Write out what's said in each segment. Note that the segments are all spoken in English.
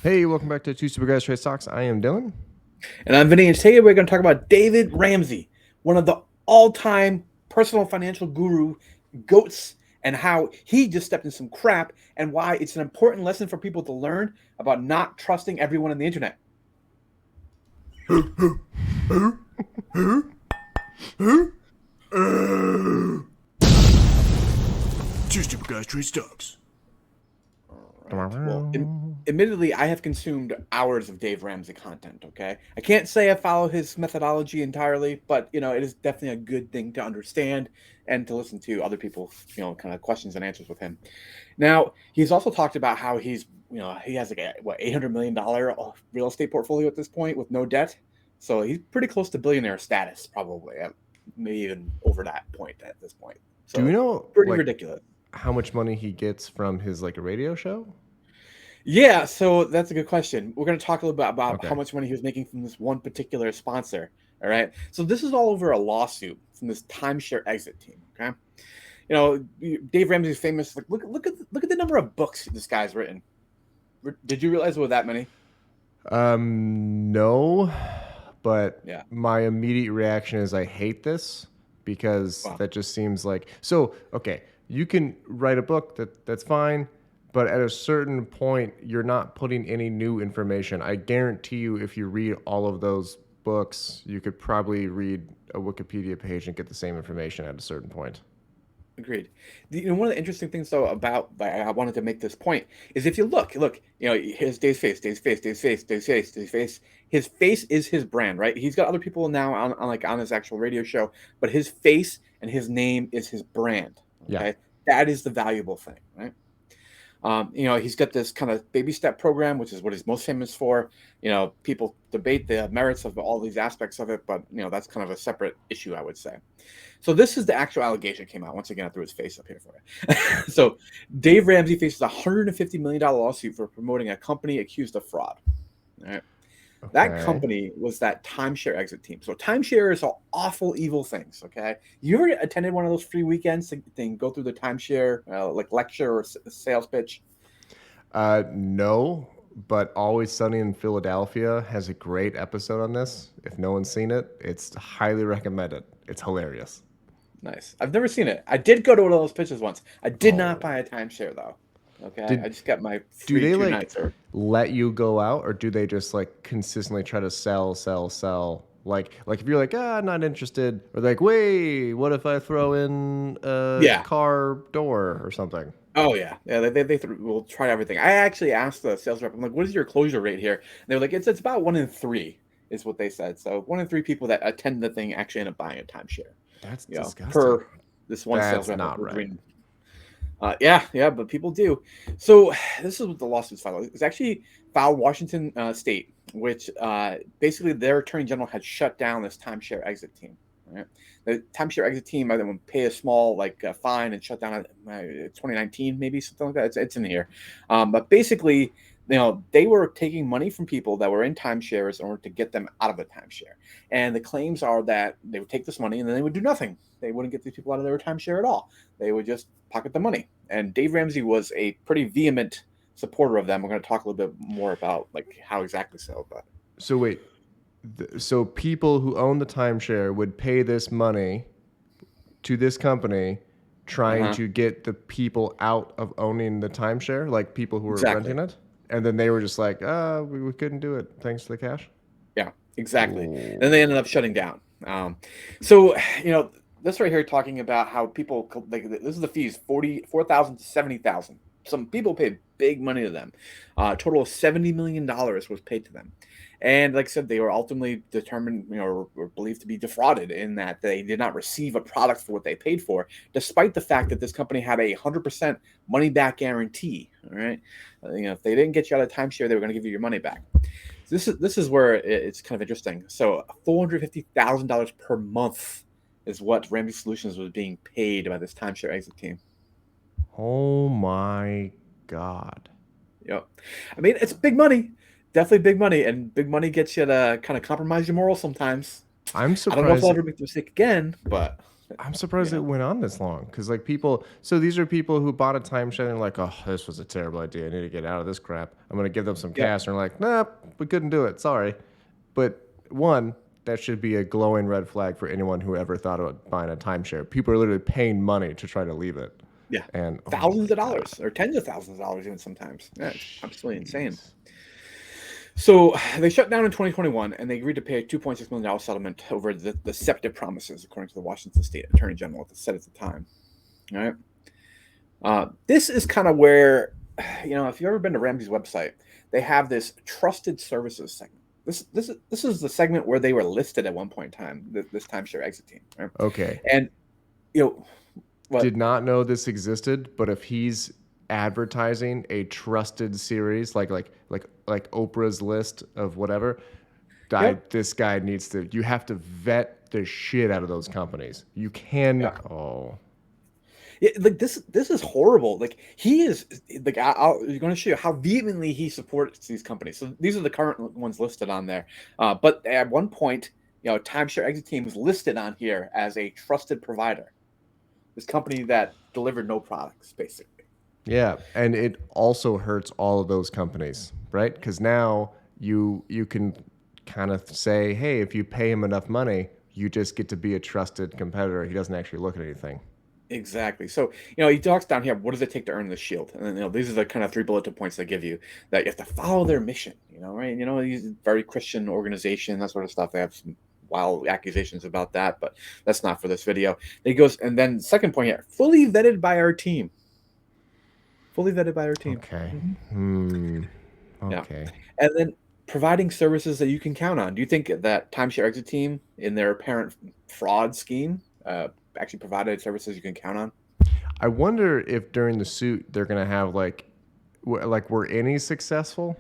Hey, welcome back to Two Super Guys Trade Stocks. I am Dylan. And I'm Vinny, and today we're going to talk about David Ramsey, one of the all-time personal financial guru goats, and how he just stepped in some crap, and why it's an important lesson for people to learn about not trusting everyone on the internet. Two Super Guys Trade Stocks. All right. Well, admittedly, I have consumed hours of Dave Ramsey content. Okay, I can't say I follow his methodology entirely, but it is definitely a good thing to understand and to listen to other people's kind of questions and answers with him. Now, he's also talked about how he has like a $800 million real estate portfolio at this point with no debt, so he's pretty close to billionaire status, probably, maybe even over that point at this point. Do you So know pretty ridiculous. how much money he gets from his radio show? Yeah, so that's a good question. We're going to talk a little bit about how Okay. much money he was making from this one particular sponsor. All right. So this is all over a lawsuit from this timeshare exit team. Okay. Dave Ramsey's famous. Like, look at the number of books this guy's written. Did you realize there were that many? No, but Yeah. my immediate reaction is I hate this because Wow. that just seems like so. Okay, you can write a book that's fine, but at a certain point, you're not putting any new information. I guarantee you, if you read all of those books, you could probably read a Wikipedia page and get the same information at a certain point. Agreed. One of the interesting things though about I wanted to make this point is if you look, his Dave's face, Dave's face, Dave's face, Dave's face, Dave's face. His face is his brand, right? He's got other people now on his actual radio show, but his face and his name is his brand. Yeah. Okay, that is the valuable thing, right? He's got this kind of baby step program, which is what he's most famous for. People debate the merits of all these aspects of it, but that's kind of a separate issue, I would say. So this is the actual allegation that came out. Once again, I threw his face up here for you. So Dave Ramsey faces a $150 million lawsuit for promoting a company accused of fraud. All right. That Okay. company was that timeshare exit team. So timeshares are awful, evil things. Okay, you ever attended one of those free weekends to go through the timeshare like lecture or sales pitch? No, but Always Sunny in Philadelphia has a great episode on this. If no one's seen it, it's highly recommended. It's hilarious. Nice. I've never seen it. I did go to one of those pitches once. I did not Oh, buy a timeshare though. Okay, I did just got my do free they 2 nights. Or let you go out, or do they just consistently try to sell? Like if you're not interested, or wait, what if I throw in a yeah. car door or something? Oh yeah, yeah. Will try everything. I actually asked the sales rep. I'm like, "What is your closure rate here?" And they were like, "It's about 1 in 3," is what they said. So 1 in 3 people that attend the thing actually end up buying a timeshare. That's disgusting. Per this one sales That's rep not was right. reading. Yeah, but people do. So this is what the lawsuit's filed. It's actually filed Washington State, which basically their attorney general had shut down this timeshare exit team. Right? The timeshare exit team either would pay a small fine and shut down 2019, maybe something like that. It's in here, but basically, they were taking money from people that were in timeshares in order to get them out of a timeshare. And the claims are that they would take this money and then they would do nothing. They wouldn't get these people out of their timeshare at all. They would just pocket the money. And Dave Ramsey was a pretty vehement supporter of them. We're going to talk a little bit more about how exactly so, but So wait, so people who own the timeshare would pay this money to this company trying uh-huh. to get the people out of owning the timeshare, like people who were renting Exactly. it. And then they were just like, we couldn't do it thanks to the cash. Yeah, exactly. Then they Ooh. ended up shutting down. So this right here talking about how people this is the fees 44,000 to 70,000. Some people paid big money to them. Total of $70 million was paid to them, and like I said, they were ultimately determined, or believed to be defrauded in that they did not receive a product for what they paid for, despite the fact that this company had a 100% money back guarantee. All right, if they didn't get you out of timeshare, they were going to give you your money back. So this is where it's kind of interesting. So $450,000 per month is what Ramsey Solutions was being paid by this timeshare exit team. Oh my God. Yep. I mean, it's big money, definitely big money, and big money gets you to kind of compromise your morals sometimes. I'm I don't know if I'll surprised. ever make the mistake again, but I'm surprised You it know? went on this long because like people. So these are people who bought a timeshare and they're like, oh, this was a terrible idea. I need to get out of this crap. I'm gonna give them some Yep. cash, and they're like, nah, we couldn't do it. Sorry. But one, that should be a glowing red flag for anyone who ever thought about buying a timeshare. People are literally paying money to try to leave it. Yeah. And oh Thousands my of god, dollars or tens of thousands of dollars even sometimes. Yeah, it's absolutely insane. jeez. So they shut down in 2021 and they agreed to pay a $2.6 million settlement over the deceptive promises, according to the Washington State Attorney General said at the time. All right. This is kind of where, if you've ever been to Ramsey's website, they have this trusted services segment. This is the segment where they were listed at one point in time, this timeshare exit team. Right? Okay. And, what? Did not know this existed, but if he's advertising a trusted series like Oprah's list of whatever, Yep. this guy needs to. You have to vet the shit out of those companies. You can. Yeah. Oh, Yeah, like this is horrible. Like he is like I'm going to show you how vehemently he supports these companies. So these are the current ones listed on there. But at one point, Timeshare Exit Team was listed on here as a trusted provider. This company that delivered no products, basically. yeah, and it also hurts all of those companies, right? Because now you can kind of say, hey, if you pay him enough money, you just get to be a trusted competitor. He doesn't actually look at anything. Exactly. So, he talks down here, what does it take to earn the shield? And then, these are the kind of 3 bulleted points they give you that you have to follow their mission, right? These very Christian organization, that sort of stuff. They have some wild accusations about that, but that's not for this video. He goes, and then second point here, fully vetted by our team. Fully vetted by our team. Okay. Yeah. Okay. And then providing services that you can count on. Do you think that Timeshare Exit Team, in their apparent fraud scheme, actually provided services you can count on? I wonder if during the suit they're gonna have were any successful?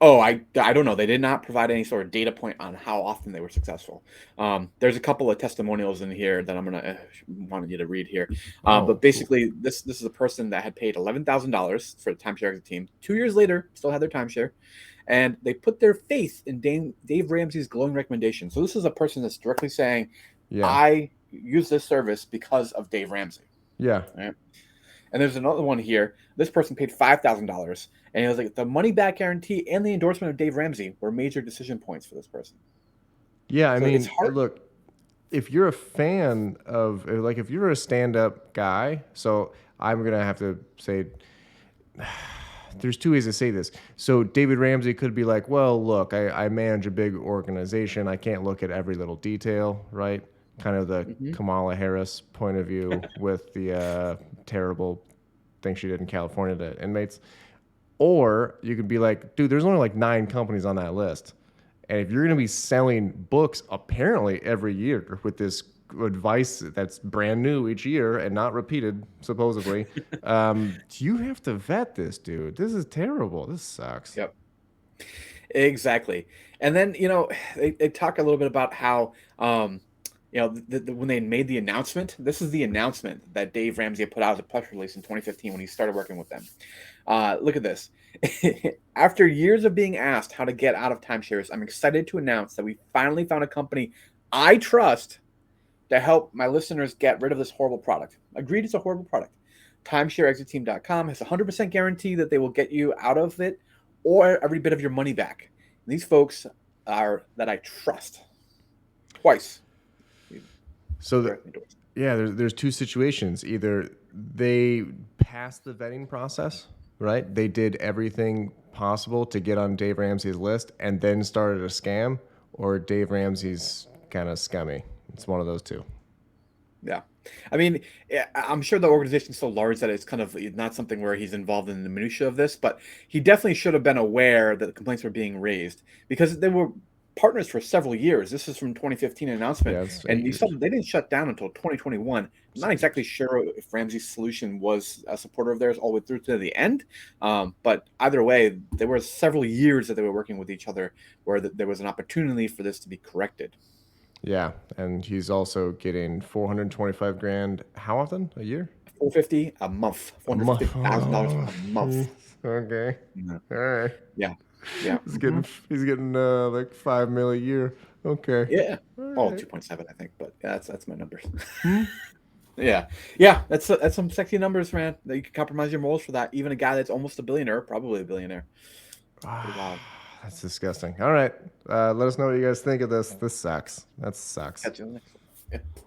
Oh, I don't know. They did not provide any sort of data point on how often they were successful. There's a couple of testimonials in here that I'm gonna wanted you to read here. Oh, But basically, this is a person that had paid $11,000 for the timeshare exit team. 2 years later, still had their timeshare, and they put their faith in Dave Ramsey's glowing recommendation. So this is a person that's directly saying, yeah, "I use this service because of Dave Ramsey." yeah. Right? And there's another one here. This person paid $5,000, and it was like the money back guarantee and the endorsement of Dave Ramsey were major decision points for this person. Yeah, I So it's mean, hard. look, if you're a fan of if you're a stand-up guy, so I'm gonna have to say there's two ways to say this. So David Ramsey could be like, well, look, I manage a big organization. I can't look at every little detail, right? Kind of the Mhm. Kamala Harris point of view with the terrible thing she did in California to inmates. Or you could be like, dude, there's only like 9 companies on that list. And if you're going to be selling books apparently every year with this advice that's brand new each year and not repeated, supposedly, you have to vet this, dude. This is terrible. This sucks. Yep. Exactly. And then, they talk a little bit about how, when they made the announcement, this is the announcement that Dave Ramsey put out as a press release in 2015 when he started working with them. Look at this. After years of being asked how to get out of timeshares, I'm excited to announce that we finally found a company I trust to help my listeners get rid of this horrible product. Agreed, it's a horrible product. TimeshareExitTeam.com has a 100% guarantee that they will get you out of it or every bit of your money back. And these folks are that I trust. Twice. So, yeah, there's 2 situations. Either they passed the vetting process, right? They did everything possible to get on Dave Ramsey's list and then started a scam, or Dave Ramsey's kind of scummy. It's one of those 2. Yeah. I mean, I'm sure the organization's so large that it's kind of not something where he's involved in the minutia of this, but he definitely should have been aware that the complaints were being raised because they were partners for several years. This is from 2015 announcement, Yeah, it's 8 and you years. saw they didn't shut down until 2021. I'm not exactly sure if Ramsey's solution was a supporter of theirs all the way through to the end, but either way, there were several years that they were working with each other where there was an opportunity for this to be corrected. Yeah, and he's also getting 425 grand. How often? A year? $450 a month, A month. $450,000 Oh, a month. jeez. Okay. Yeah. All right. Yeah. Yeah. He's getting like $5 million a year. Okay. Yeah. All Oh, right. 2.7, I think. But yeah, that's my numbers. Hmm? Yeah. Yeah. That's some sexy numbers, man. That you can compromise your morals for that. Even a guy that's almost a billionaire, probably a billionaire. Pretty wild. That's disgusting. All right. Let us know what you guys think of this. This sucks. That sucks. Catch you in the next one. Yeah.